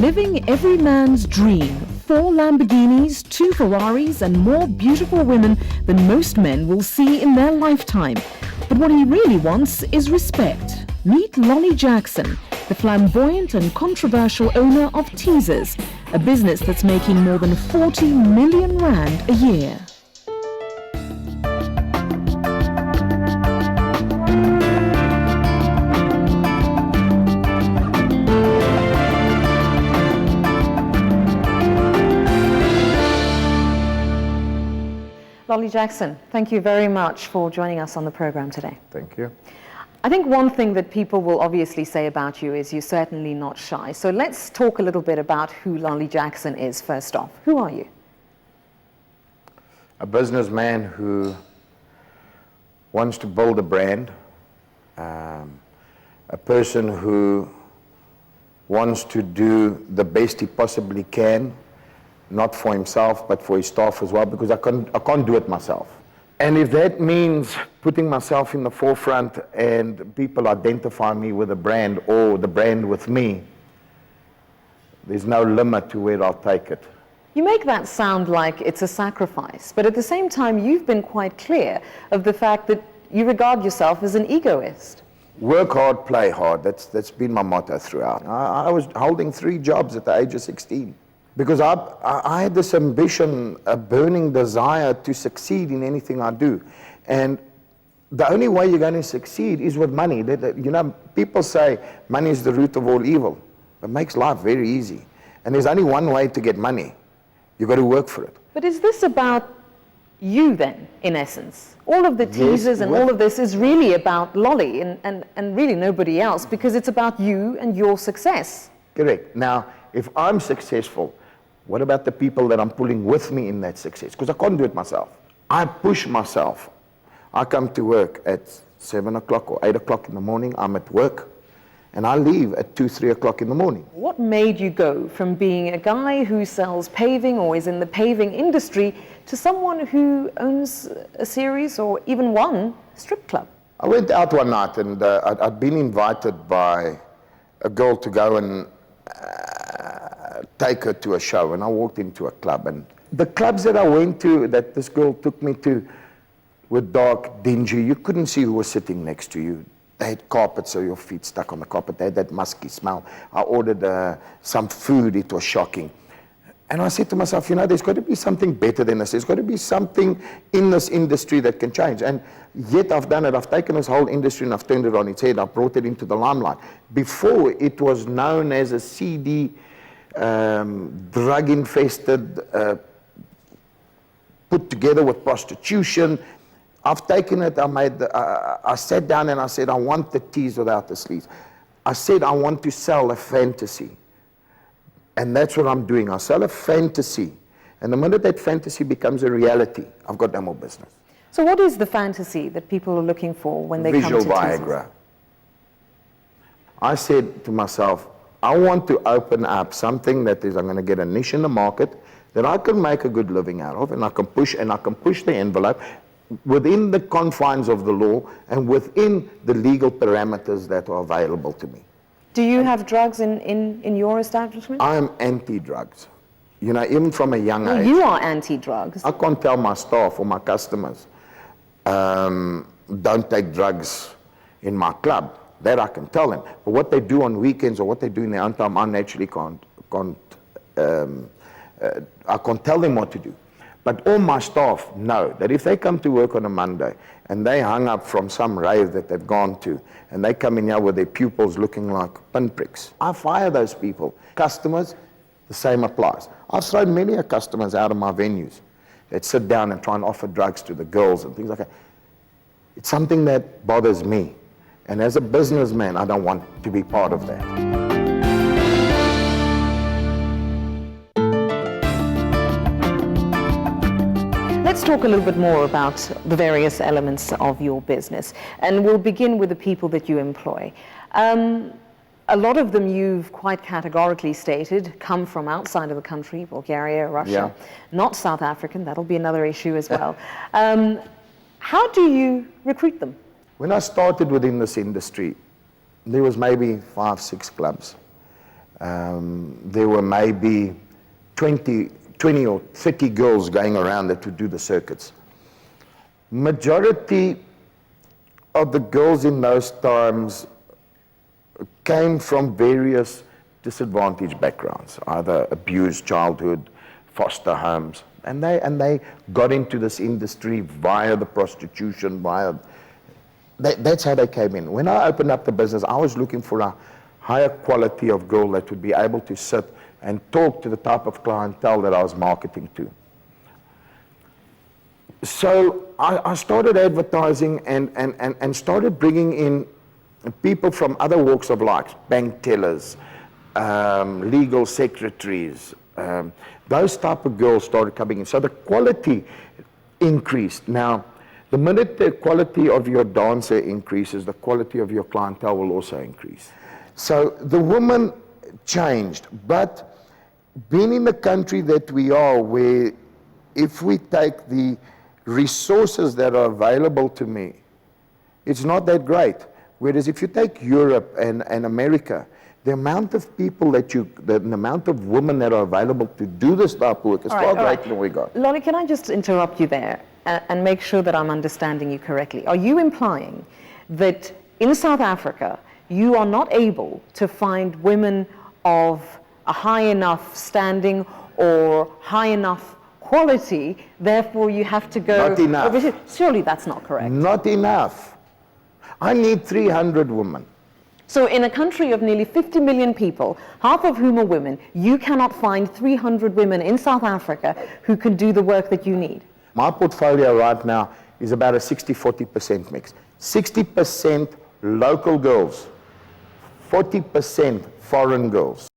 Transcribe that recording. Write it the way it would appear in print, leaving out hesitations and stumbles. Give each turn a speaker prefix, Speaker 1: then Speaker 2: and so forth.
Speaker 1: Living every man's dream. 4 Lamborghinis, 2 Ferraris, and more beautiful women than most men will see in their lifetime. But what he really wants is respect. Meet Lonnie Jackson, the flamboyant and controversial owner of Teasers, a business that's making more than 40 million rand a year. Lonnie Jackson, thank you very much for joining us on the program today.
Speaker 2: Thank you.
Speaker 1: I think one thing that people will obviously say about you is you're certainly not shy. So let's talk a little bit about who Lonnie Jackson is first off. Who are you?
Speaker 2: A businessman who wants to build a brand, a person who wants to do the best he possibly can, not for himself, but for his staff as well, because I can't do it myself. And if that means putting myself in the forefront and people identify me with a brand or the brand with me, there's no limit to where I'll take it.
Speaker 1: You make that sound like it's a sacrifice, but at the same time, you've been quite clear of the fact that you regard yourself as an egoist.
Speaker 2: Work hard, play hard. That's been my motto throughout. I was holding 3 jobs at the age of 16. Because I had this ambition, a burning desire to succeed in anything I do. And the only way you're going to succeed is with money. You know, people say money is the root of all evil. It makes life very easy. And there's only one way to get money. You've got to work for it.
Speaker 1: But is this about you then, in essence? All of the teasers and all of this is really about Lolly and really nobody else, because it's about you and your success.
Speaker 2: Correct. Now, if I'm successful, what about the people that I'm pulling with me in that success? Because I can't do it myself. I push myself. I come to work at 7 o'clock or 8 o'clock in the morning. I'm at work. And I leave at 2, 3 o'clock in the morning.
Speaker 1: What made you go from being a guy who sells paving or is in the paving industry to someone who owns a series or even one strip club?
Speaker 2: I went out one night and I'd been invited by a girl to go and take her to a show, and I walked into a club, and the clubs that I went to, that this girl took me to, were dark, dingy. You couldn't see who was sitting next to you. They had carpets, so your feet stuck on the carpet. They had that musky smell. I ordered some food. It was shocking. And I said to myself, you know, there's got to be something better than this. There's got to be something in this industry that can change. And yet I've done it. I've taken this whole industry and I've turned it on its head. I've brought it into the limelight. Before, it was known as a seedy, drug-infested, put together with prostitution. I've taken it, I sat down and I said, I want the tees without the sleeves. I said, I want to sell a fantasy. And that's what I'm doing. I sell a fantasy. And the minute that fantasy becomes a reality, I've got no more business.
Speaker 1: So what is the fantasy that people are looking for when they come to
Speaker 2: Visual Viagra. I said to myself, I want to open up something that is, I'm going to get a niche in the market that I can make a good living out of, and I can push the envelope within the confines of the law and within the legal parameters that are available to me.
Speaker 1: Do you have drugs in your establishment?
Speaker 2: I am anti-drugs. You know, even from a young age.
Speaker 1: You are anti-drugs.
Speaker 2: I can't tell my staff or my customers, don't take drugs in my club. That I can tell them. But what they do on weekends or what they do in their own time, I naturally can't tell them what to do. But all my staff know that if they come to work on a Monday and they hung up from some rave that they've gone to, and they come in here with their pupils looking like pinpricks, I fire those people. Customers, the same applies. I've thrown many customers out of my venues that sit down and try and offer drugs to the girls and things like that. It's something that bothers me. And as a businessman, I don't want to be part of that.
Speaker 1: Let's talk a little bit more about the various elements of your business. And we'll begin with the people that you employ. A lot of them, you've quite categorically stated, come from outside of the country, Bulgaria, Russia, not South African. That'll be another issue as well. How do you recruit them?
Speaker 2: When I started within this industry, there was maybe 5, 6 clubs. There were maybe 20 or 30 girls going around that would do the circuits. Majority of the girls in those times came from various disadvantaged backgrounds, either abused childhood, foster homes, and they got into this industry via the prostitution, that's how they came in. When I opened up the business, I was looking for a higher quality of girl that would be able to sit and talk to the type of clientele that I was marketing to. So I started advertising and started bringing in people from other walks of life, bank tellers, legal secretaries, those type of girls started coming in. So the quality increased. Now, the minute the quality of your dancer increases, the quality of your clientele will also increase. So the woman changed, but being in the country that we are, where if we take the resources that are available to me, it's not that great. Whereas if you take Europe and America, the amount of people the amount of women that are available to do this type of work is far greater than we got.
Speaker 1: Lonnie, can I just interrupt you there and make sure that I'm understanding you correctly? Are you implying that in South Africa, you are not able to find women of a high enough standing or high enough quality, therefore you have to go...
Speaker 2: Not enough.
Speaker 1: Surely that's not correct.
Speaker 2: Not enough. I need 300 women.
Speaker 1: So in a country of nearly 50 million people, half of whom are women, you cannot find 300 women in South Africa who can do the work that you need?
Speaker 2: My portfolio right now is about a 60-40% mix. 60% local girls, 40% foreign girls.